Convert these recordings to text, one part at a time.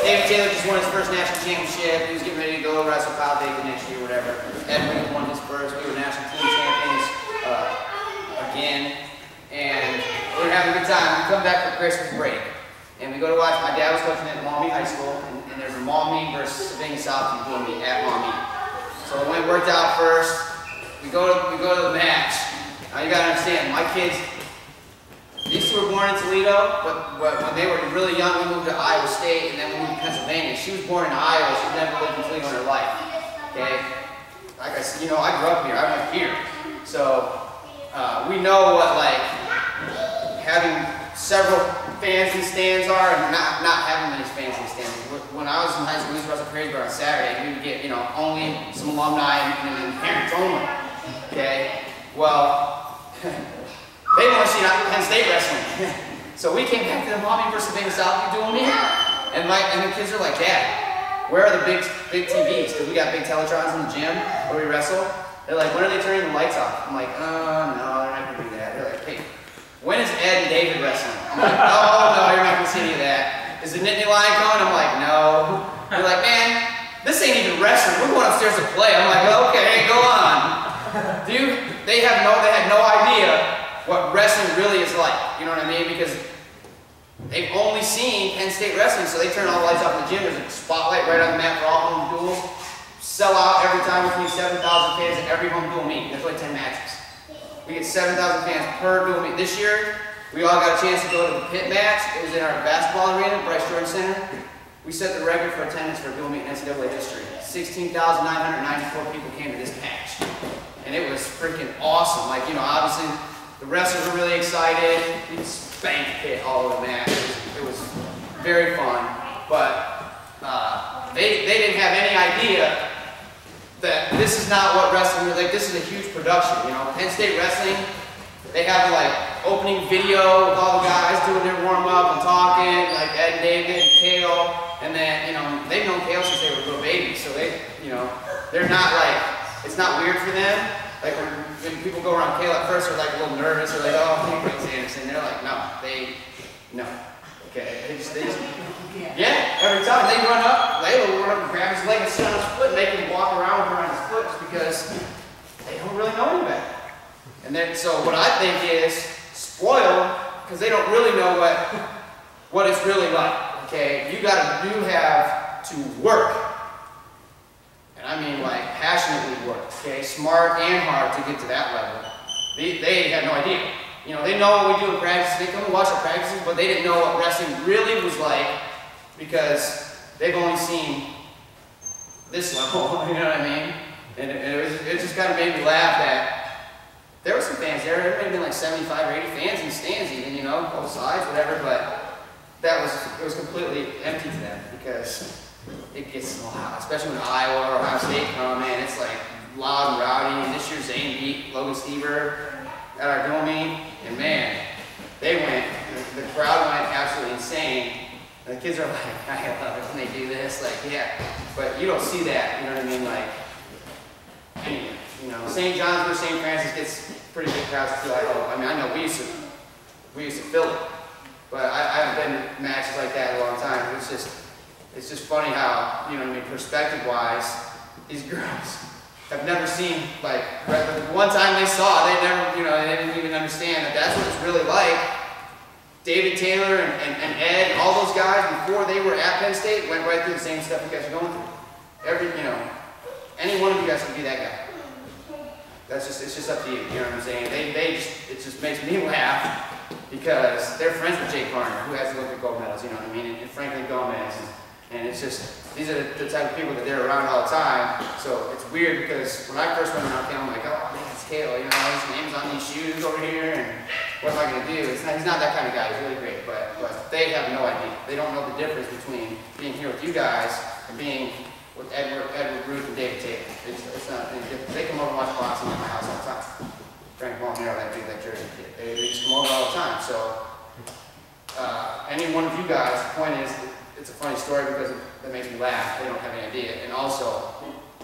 David Taylor just won his first national championship. He was getting ready to go wrestle Kyle Bacon next year, whatever. Ed Wiggins won his first. We were national team champions again. And we were having a good time. We come back for Christmas break. And we go to watch, my dad was coaching at Maumee High School, and there's a Maumee versus Sabine South team doing me at Maumee. So it went worked out first. We go to the match. Now you gotta understand, my kids, these two were born in Toledo, but when they were really young, we moved to Iowa State, and then we moved to Pennsylvania. She was born in Iowa. She's never lived in Toledo in her life. Okay, like I said, you know, I grew up here. I went here, so we know what like having several fans in stands are, and not having many fans in stands. When I was in high school, we used to wrestle Perrysburg on Saturday. We would get, you know, only some alumni and parents only. Okay, well, they want to see Penn State wrestling. So we came back to the Maumee versus Sabine South doing me, and the kids are like, Dad, where are the big TVs? Because we got big teletrons in the gym where we wrestle. They're like, when are they turning the lights off? I'm like, no, they're not gonna do that. They're like, hey, when is Ed and David wrestling? I'm like, oh, no, you're not going to see any of that. Is the Nittany Lion coming? I'm like, no. They're like, man, this ain't even wrestling. We're going upstairs to play. I'm like, okay, go on. Dude, they had no idea what wrestling really is like. You know what I mean? Because they've only seen Penn State wrestling, so they turn all the lights off in the gym. There's a spotlight right on the mat for all home duels. Sell out every time between 7,000 fans at every home duel meet. There's like 10 matches. We get 7,000 fans per duel meet. This year, we all got a chance to go to the pit match. It was in our basketball arena, Bryce Jordan Center. We set the record for attendance for a duel meet in NCAA history. 16,994 people came to this match. And it was freaking awesome. Like, you know, obviously, the wrestlers were really excited. We spanked pit all over the match. It was very fun. But they didn't have any idea that this is not what wrestling is like. This is a huge production, you know. Penn State wrestling, they have like opening video with all the guys doing their warm up and talking, like Ed and David and Kale, and then, you know, they've known Kale since they were little babies, so they, you know, they're not like, it's not weird for them. Like when people go around Kale at first, they're like a little nervous, they're like, oh, hey, Prince Anderson. They're like, no. Okay, they just yeah, every time they run up, Layla will run up and grab his leg and sit on his foot and make him walk around with her on his foot just because they don't really know any better. And then, so what I think is spoiled because they don't really know what it's really like. Okay, you have to work, and I mean like passionately work. Okay, smart and hard to get to that level. They have no idea. You know, they know what we do in practice. They come and watch our practices, but they didn't know what wrestling really was like because they've only seen this level. You know what I mean? And it just kind of made me laugh that there were some fans there. There may have been like 75 or 80 fans in the stands, even, you know, both sides, whatever. But it was completely empty to them because it gets loud, especially when Iowa or Ohio State come in. It's like loud and rowdy. And this year, Zane beat Logan Stever at our duel meet, and man, they went, the crowd went absolutely insane. And the kids are like, I love it when they do this, like, yeah. But you don't see that, you know what I mean, like, anyway, you know, St. John's versus St. Francis gets pretty big crowds too. I mean, I know we used to fill it, but I haven't been to matches like that in a long time. It's just funny how, you know what I mean, perspective-wise, these girls have never seen, like, one time they saw, they never, you know, they didn't even understand that that's what it's really like. David Taylor and Ed, and all those guys, before they were at Penn State, went right through the same stuff you guys are going through. You know, any one of you guys can be that guy. It's just up to you, you know what I'm saying? It just makes me laugh because they're friends with Jake Varner, who has the Olympic gold medals, you know what I mean? And Franklin Gomez. And it's just, these are the type of people that they're around all the time. So it's weird because when I first went around Kale, I'm like, oh man, it's Kale, you know, his name's on these shoes over here, and what am I going to do? He's not that kind of guy, he's really great, but they have no idea. They don't know the difference between being here with you guys and being with Edward Ruth and David Taylor. It's not any different. They come over and watch boxing at my house all the time. Frank Palmero, that dude, that Jersey kid. They just come over all the time. So any one of you guys, the point is, it's a funny story because it makes me laugh. They don't have any idea. And also,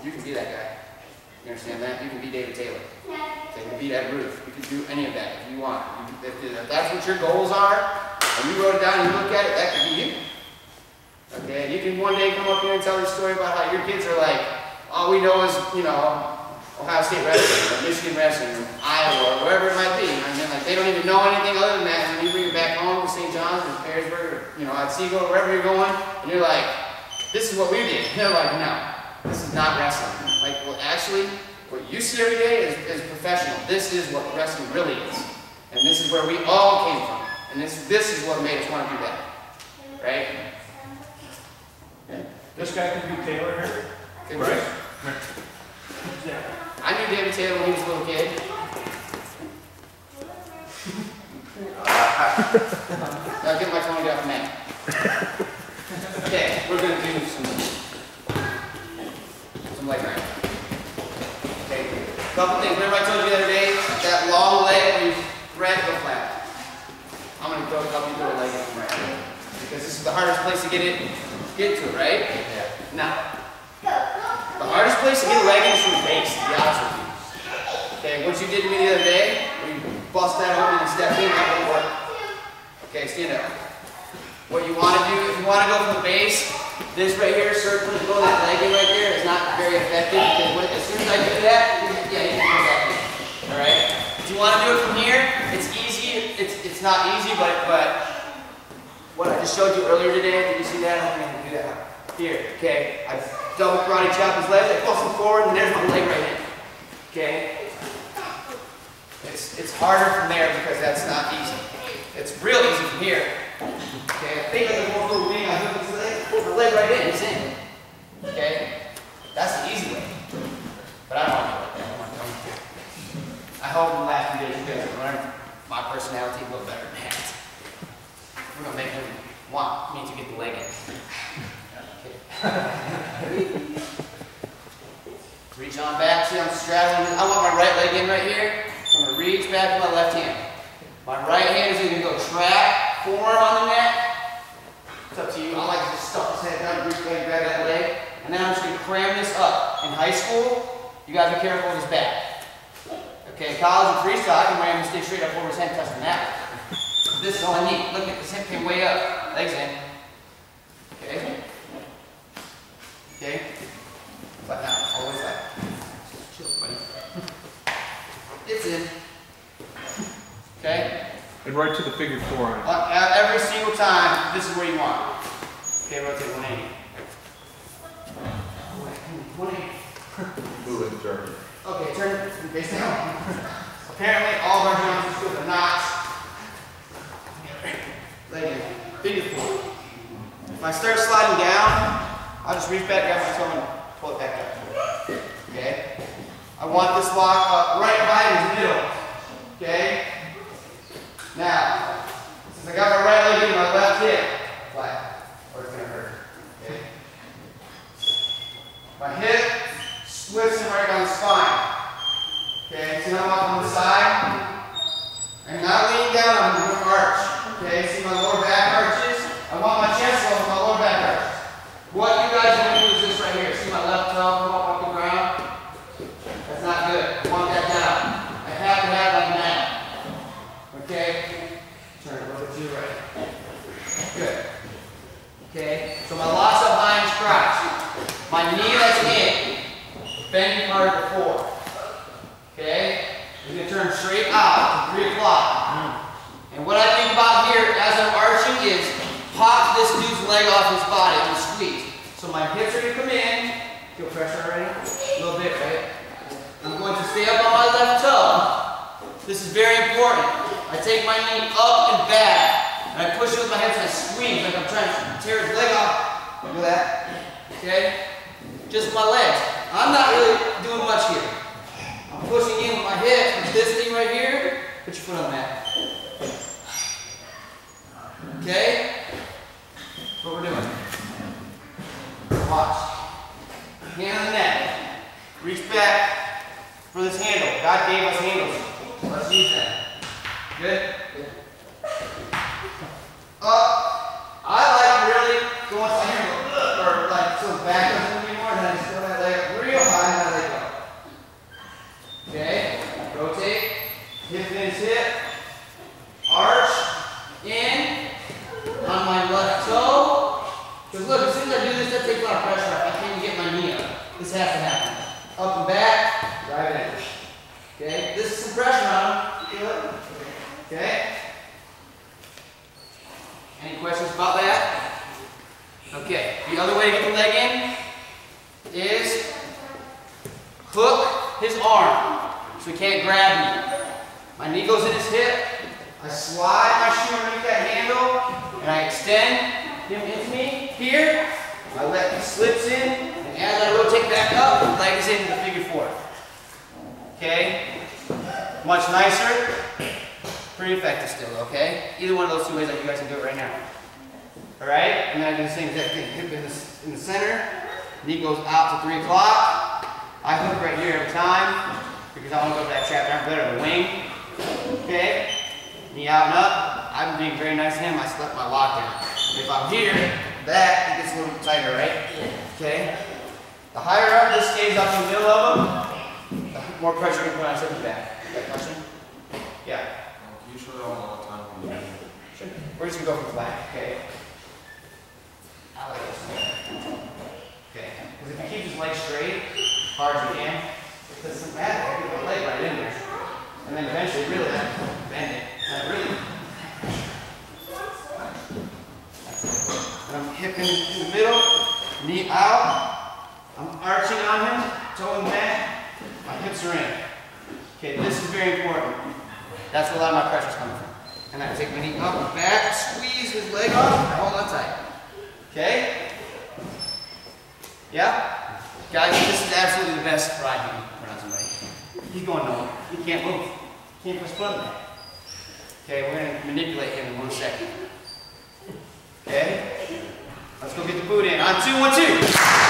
you can be that guy. You understand that? You can be David Taylor. You can be Ed Ruth. You can do any of that if you want. If that's what your goals are, and you wrote it down and you look at it, that could be you. Okay, you can one day come up here and tell your story about how your kids are like, all we know is, you know, Ohio State wrestling, or Michigan wrestling, or Iowa, or wherever it might be. I mean, like, they don't even know anything other than that. And when you bring it back home to St. John's or Perrysburg, or, you know, at Seagull, wherever you're going, and you're like, this is what we did. And they're like, no, this is not wrestling. Like, well, actually, what you see every day is professional. This is what wrestling really is. And this is where we all came from. And this is what made us want to do that. Right? Yeah. This guy could be Taylor here. Right. Yeah. I knew David Taylor when he was a little kid. Now get my phone and get off the mat. Okay, we're going to do some leg wrap. Okay, a couple things. Remember I told you the other day, that long leg where you grab the flat. I'm going to help you throw a leg in right here. Because this is the hardest place to get to it, right? Yeah. Now, the hardest place to get a leg in is from the base, to be honest with you. Okay, what you did to me the other day, where you bust that open and step in, that won't work. Okay, stand up. What you want to do, if you want to go from the base, this right here, circling, go that leg in right there is not very effective, because as soon as I do that, yeah, you can go back in. Alright? If you want to do it from here, it's easy. It's not easy, but what I just showed you earlier today, did you see that? I'm going to do that. Here, okay? I double karate chop his legs, I push him forward, and there's my leg right in. Okay? It's harder from there because that's not easy. It's real easy from here. Okay, I think I can go through wing, I hook his leg, pull the leg right in, it's in. Okay? That's the easy way. But I don't want to do it like that. I want to come here. I hope in the last few days you guys have learned my personality a little better than that. We're going to make him want me to get the leg in. Reach on back, see I'm straddling. I want my right leg in right here. So I'm going to reach back with my left hand. My right hand is going to go trap, forearm on the neck. It's up to you. I like to just stuff his head down, reach back, grab that leg. And then I'm just going to cram this up. In high school, you got to be careful with his back. Okay, college and freestyle, I can ram and stay straight up over his head, touching that. This is all I need. Look at this hip came way up. Legs in. Okay. Okay. Flat down. Always flat. Chill, buddy. It's in. Okay? And right to the figure four on it. Every single time, this is where you want. Okay, rotate 180. 180. Move it, turn. Okay, turn face down. Apparently, all of our jumps are good. They're not. Leg in. Figure four. If I start sliding down, I'll just reach back, grab my toe, and pull it back up. Okay? I want this lock up right behind his middle. Okay? Now, since I got my right leg in my left hip, flat, or it's going to hurt. Okay? My hip splits him right down the spine. Okay? See how I'm up on the side? I'm not leaning down, I'm doing an arch. Okay? See my lower back arches? I want my chest level, my lower back arches. What you guys want to do is this right here. See my left toe come up off the ground? That's not good. I want that down. I have to have like that. Okay? Turn it over to the right. Good. Okay? So my locks up behind his crotch. My knee that's in. Bending hard before. Okay? We're going to turn straight out to 3 o'clock. And what I think about here as I'm arching is pop this dude's leg off his body and squeeze. So my hips are going to come in. Feel pressure already? A little bit, right? I'm going to stay up on my left toe. This is very important. I take my knee up and back, and I push it with my hips and I squeeze like I'm trying to tear his leg off. Look at that. Okay? Just my legs. I'm not really doing much here. I'm pushing in with my hips with this thing right here. Put your foot on that. Okay? That's what we're doing. Watch. Hand on the neck. Reach back for this handle. God gave us handles. Let's use that. Good? Good. I like really going to my handle, or like so the back doesn't move anymore, and I just throw that leg up real high and I let go. Okay? Rotate. Hip finish hip. Arch. In. On my left toe. Because look, as I do this, that takes a lot of pressure off. I can't even get my knee up. This has to happen. Up and back, drive it in. Okay? This is some pressure on him. Feel it? Okay? Any questions about that? Okay. The other way to get the leg in is hook his arm so he can't grab me. My knee goes in his hip. I slide my shoe underneath that handle and I extend him into me here. My leg slips in, and as I rotate back up, the leg is into the figure four. Okay? Much nicer. Pretty effective still, okay? Either one of those two ways, you guys can do it right now. Alright? And then I do the same exact thing. Hip in the center. Knee goes out to 3 o'clock. I hook right here every time because I want to go to that trap down better than wing. Okay? Knee out and up. I'm being very nice to him. I slept my lockdown. If I'm here, that it gets a little tighter, right? Okay? The higher up this stays up in the middle of them, the more pressure you put on the back. Got a question? Yeah. You show that all the time. Sure. We're just gonna go for flat, okay? I like this. Okay. Because if you keep his leg straight, hard as you can, it doesn't matter. I get my leg right in there. And then eventually really bend it. And really. And I'm hipping in the middle, knee out. I'm arching on him, toe and back. My hips are in. Okay, this is very important. That's where a lot of my pressure is coming from. And I take my knee up and back, squeeze his leg off, and hold on tight. Okay? Yeah? Guys, this is absolutely the best ride you can put on somebody. He's going nowhere. He can't move. He can't push button. Okay, we're going to manipulate him in 1 second. Okay? Let's go get the boot in. On 2, 1, 2.